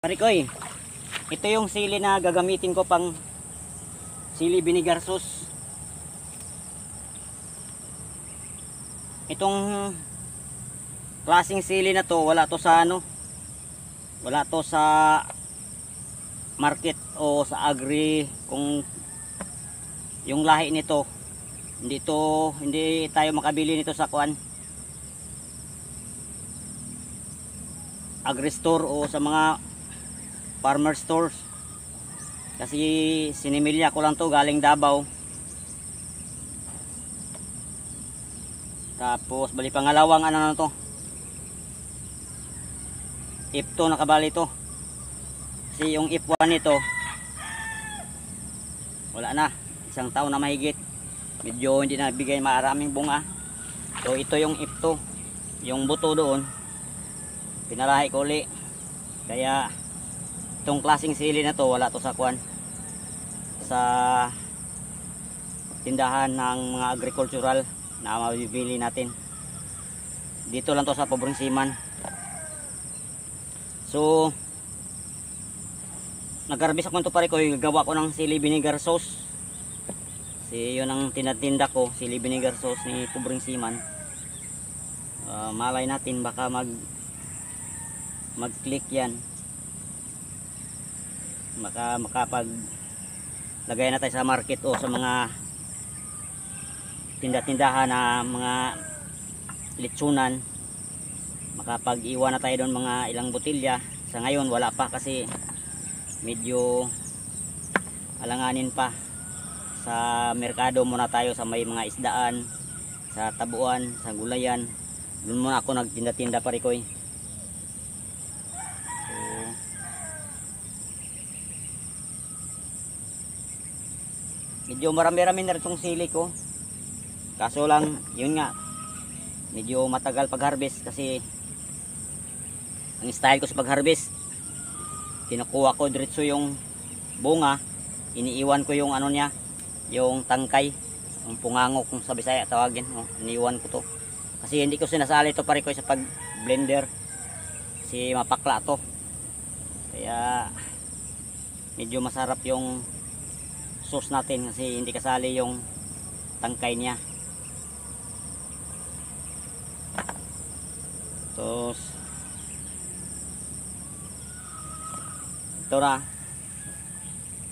Parikoy, ito yung sili na gagamitin ko pang sili vinegar sauce. Itong klaseng sili na to, wala to sa wala to sa market o sa agri. Kung yung lahi nito, hindi tayo makabili nito sa agri store o sa mga farmer stores, kasi sinimilya ko lang to, galing Davao. Tapos bali pangalawang ano na to, F2 nakabali to, kasi yung F1 nito wala na, isang taon na mahigit, medyo hindi na bigay maraming bunga. So ito yung F2, yung buto doon pinarahi ko uli. Kaya itong klaseng sili na to, wala to sa sa tindahan ng mga agricultural na mabibili natin. Dito lang to sa Pobreng Siman. So nag-harvest ako nito pare ko, gagawa ko ng sili vinegar sauce. Kasi yun ang tinatinda ko, sili vinegar sauce ni Pobreng Siman. Malay natin baka mag-click yan, makapag lagay na tayo sa market o sa mga tinda-tindahan na mga litsunan, makapag-iwan na tayo doon mga ilang botilya. Sa ngayon wala pa kasi medyo alanganin pa. Sa merkado muna tayo, sa may mga isdaan, sa tabuan, sa gulayan, doon muna ako nagtinda-tinda parikoy. Medyo marami-rami na rin itong sili ko, kaso lang yun nga, medyo matagal pag-harvest. Kasi ang style ko sa pag-harvest, kinukuha ko diretso yung bunga, iniiwan ko yung ano niya, yung tangkay, yung pungango kung sa Bisaya tawagin. Iniiwan ko to kasi hindi ko sinasali to pare ko sa pag blender, kasi mapakla to. Kaya medyo masarap yung sauce natin kasi hindi kasali yung tangkay niya. Tapos ito na,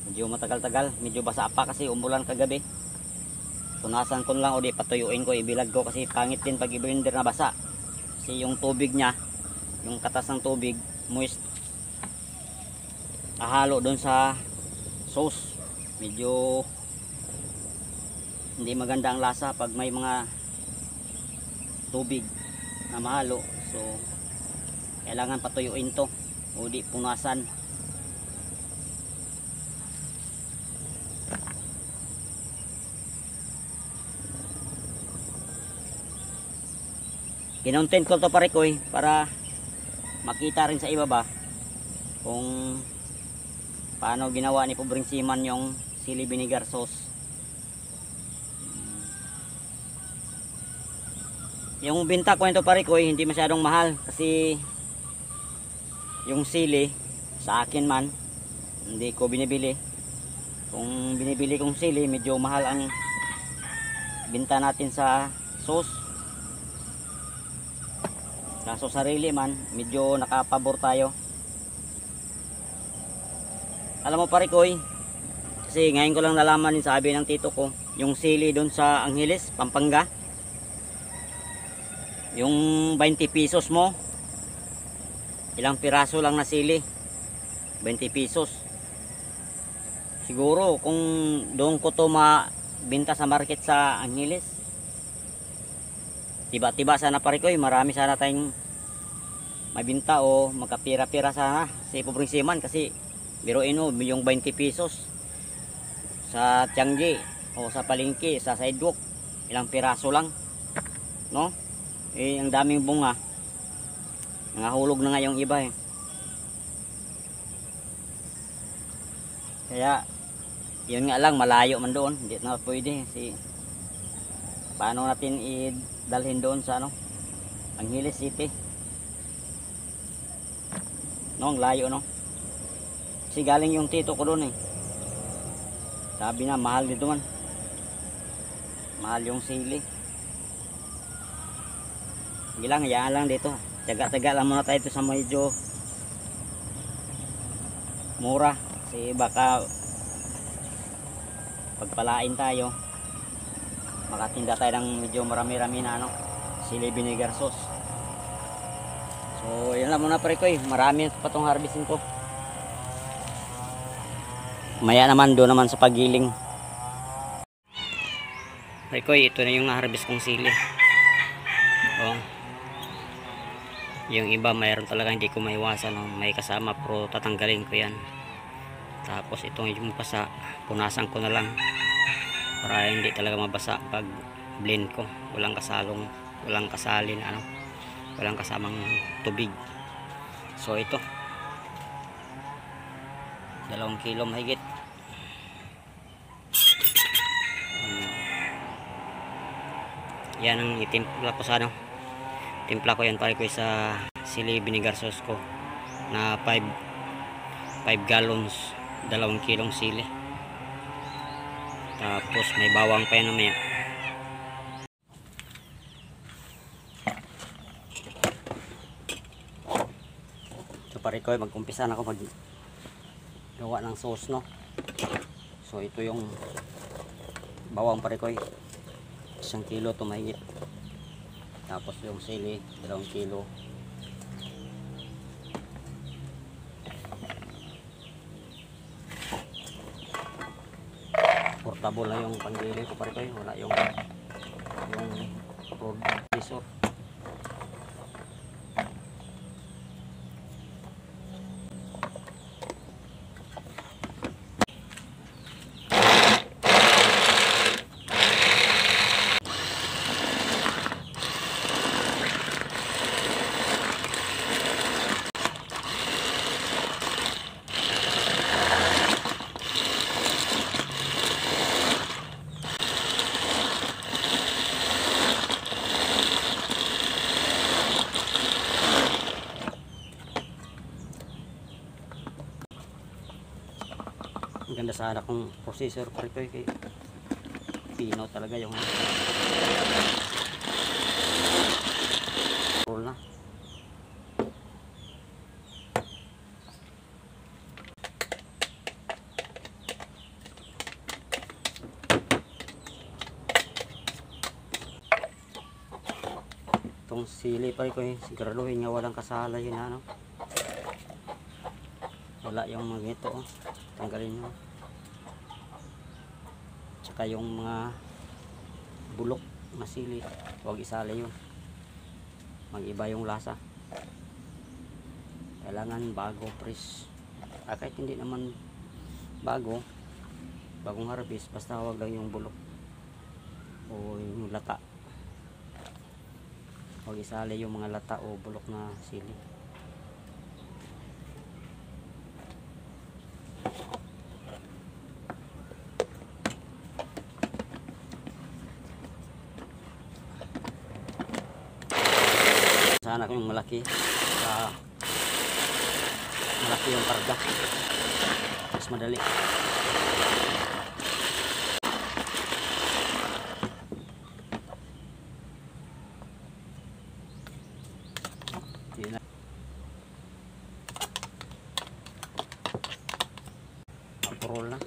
medyo matagal-tagal, medyo basa pa kasi umulan kagabi. Tunasan ko lang o di patuyuin ko, ibilad ko kasi pangit din pag i-blender na basa. Kasi yung tubig niya, yung katas ng tubig moist, ahalo doon sa sauce. Medyo hindi maganda ang lasa pag may mga tubig na mahalo. So kailangan patuyuin to o di punasan. Kinontent ko to pare ko para makita rin sa iba ba kung paano ginawa ni Pobreng Siman yung sili vinegar sauce. Yung binta ko nito pare ko hindi masyadong mahal, kasi yung sili sa akin man hindi ko binibili. Kung binibili kong sili, medyo mahal ang binta natin sa sauce. Kaso sarili man, medyo nakapabor tayo. Alam mo pare ko kasi ngayon ko lang nalaman din, sabi ng tito ko, yung sili doon sa Angeles, Pampanga, yung 20 pesos mo, ilang piraso lang na sili, 20 pesos. Siguro kung doon ko to mabinta sa market sa Angeles, tiba-tiba sana pare ko, marami sana tayong mabinta o magkapira-pira sana si Pobreng Siman. Kasi biruin mo, yung 20 pesos sa Tiangge o sa palengke, sa sidewalk, ilang piraso lang, no? Ang daming bunga, nangahulog na nga yung iba Kaya yun nga lang, malayo man doon, hindi na pwede. Kasi paano natin idalhin doon sa Angeles City, no? Ang layo, no? Kasi galing yung tito ko doon eh. Sabi na mahal dito man. Mahal yung sili. Sige lang, hayaan lang dito. Tiyaga-tiyaga lang muna tayo sa medyo mura. Kasi baka pagpalain tayo, makatinda tayo ng medyo marami-rami na sili vinegar sauce. So yan lang muna pare ko eh. Marami pa itong harvestin ko. Maya naman doon naman sa pagiling. Pare ko, ito na yung na-harvest kong sili. Oh. Yung iba mayroon talaga hindi ko maiwasan, may kasama, pero tatanggalin ko yan. Tapos itong yung basa, punasan ko na lang para hindi talaga mabasa pag blend ko. Walang kasalin, walang kasamang tubig. So ito 2 kilo mahigit. Yan ang itimpla ko sa timpla ko yan pare ko sa sili vinegar sauce ko na 5 gallons, 2 kilong sili. Tapos may bawang pa yan mamaya. So pare ko, mag-umpisa na ako gawa ng sauce, no. So ito yung bawang pare ko, 1 kilo to mahigit. Tapos yung sili 2 kilo. Portable na yung panggili ko pare ko, wala yung processor. Ang ganda sana kung processor pare ko, kay pino talaga yung roll na. Itong sili pare ko, siguraduhin nga walang kasala yun, wala yung mga ito, tanggalin nyo. Tsaka yung mga bulok na sili, huwag isali yun, mag-iba yung lasa. Kailangan bago, fresh. Kahit hindi naman bagong harvest, basta huwag lang yung bulok o yung lata. Huwag isali yung mga lata o bulok na sili. Sana yung malaki yung karga, mas madali. Roll na.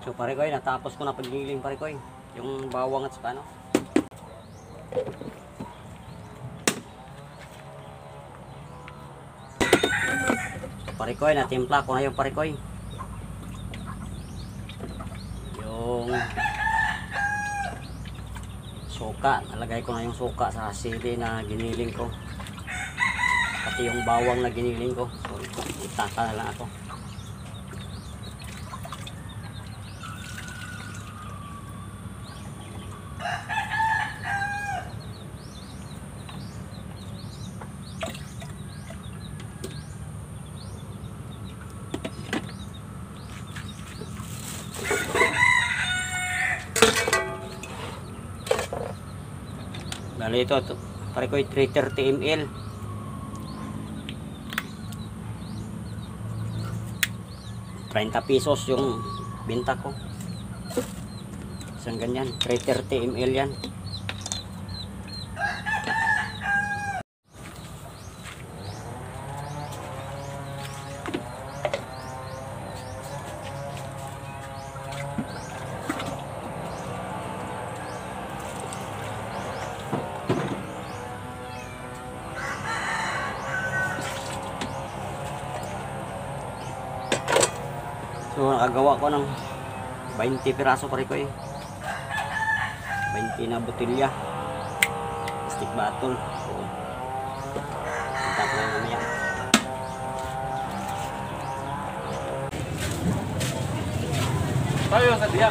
So pare ko, natapos ko na pagiling pare ko, yung bawang at saka pare ko, natimpla ko na yung pare ko, yung suka. suka. Nalagay ko na yung suka sa sili na giniling ko. Pati yung bawang na giniling ko. So itata na lang ako. Bali ito, pare ko 330 ml. ₱30 yung binta ko. Isang ganyan, 330 ml yan. So nakagawa ko ng 20 piraso pare ko 20 na botelya. Plastic bottle. So tap na mamaya. Tayo sa diya.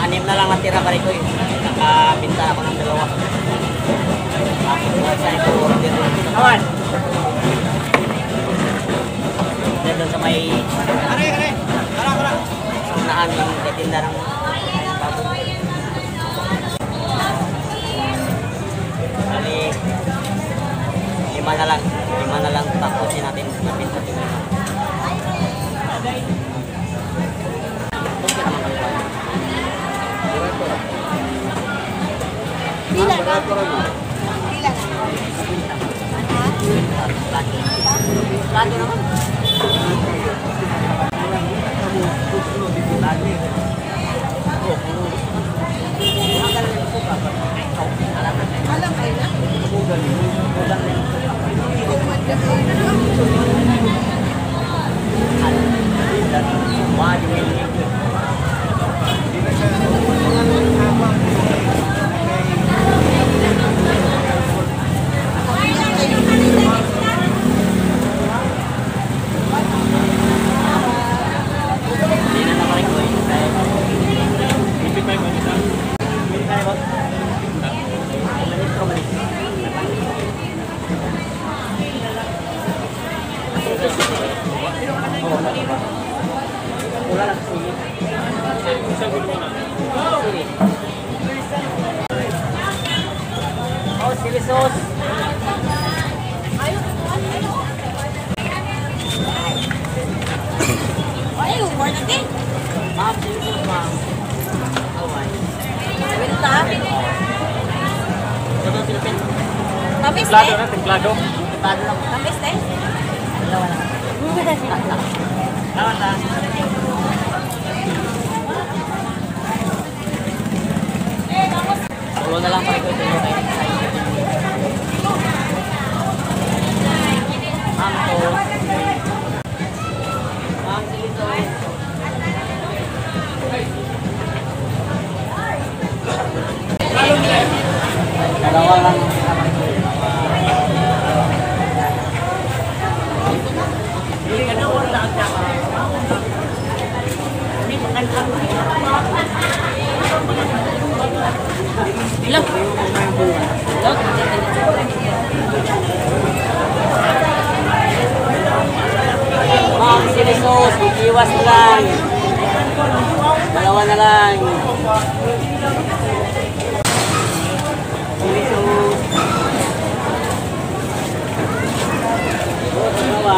Anim na lang natira pa rin ko eh. Nakabinta ako ng dalawa. Ako sa ito order. Awan! Doon sa may... Kara! Unahan yung titinda ng baboy. Bali, lima na lang tapusin natin mabinta. Pila ka? Pila. Plato naman. Alam kayo na? Oh, chili sauce. Ay, umar na din. Ma'am, chili sauce, ma'am. Awan. Winta. Ito, Philippine. Tamis Templado eh. na, templado. Templado lang. Tamis eh. Dalawa lang. Lawan ta. Ulo na lang pa ito. Ito yung kayo. Ma'am, ito. Ma'am, chili sauce. Dalawa lang. Ilang? Ma'am, chili sauce. Iwas na lang. Dalawa na lang. Chili sauce. Dalawa.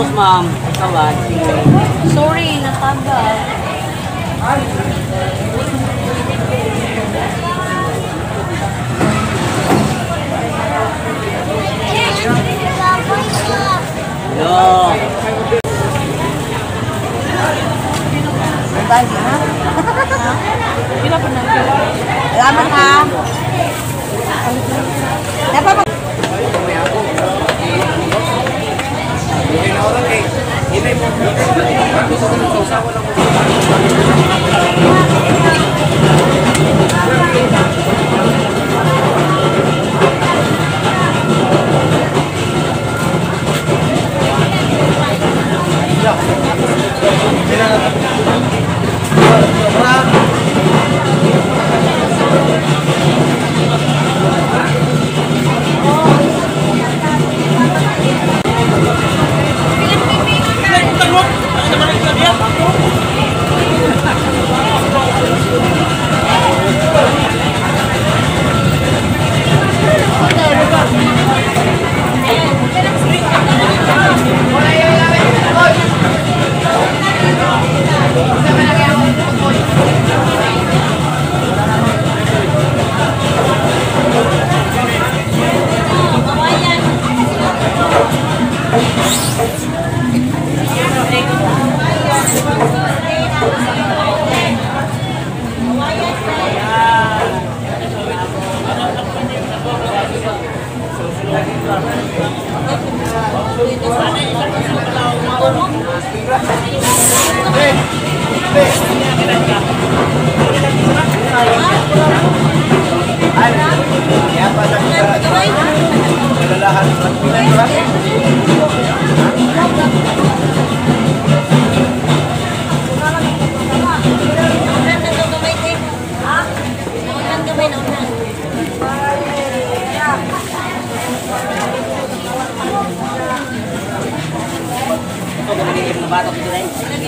Sus, ma'am. Tawad. Sorry, natagal. Yo. Bye, ha? Pila pa na. Salamat, ha? Dapat pa.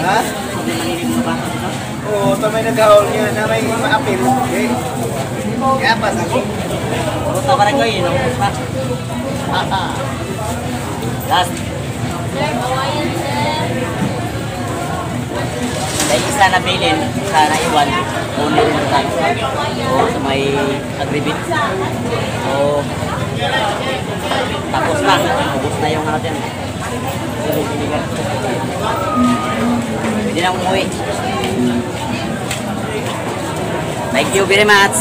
Ha? Oo, ito may nag-haul niya na may maapil. Okay. Kaya pa sa Puto ka rin ko yun. Last. Dahil isa na bilin, isa na iwan. Ulit mo tayo. O sa may agribit. O tapos na. Ubus na yung ano dyan. Pwede na umuwi. Thank you very much.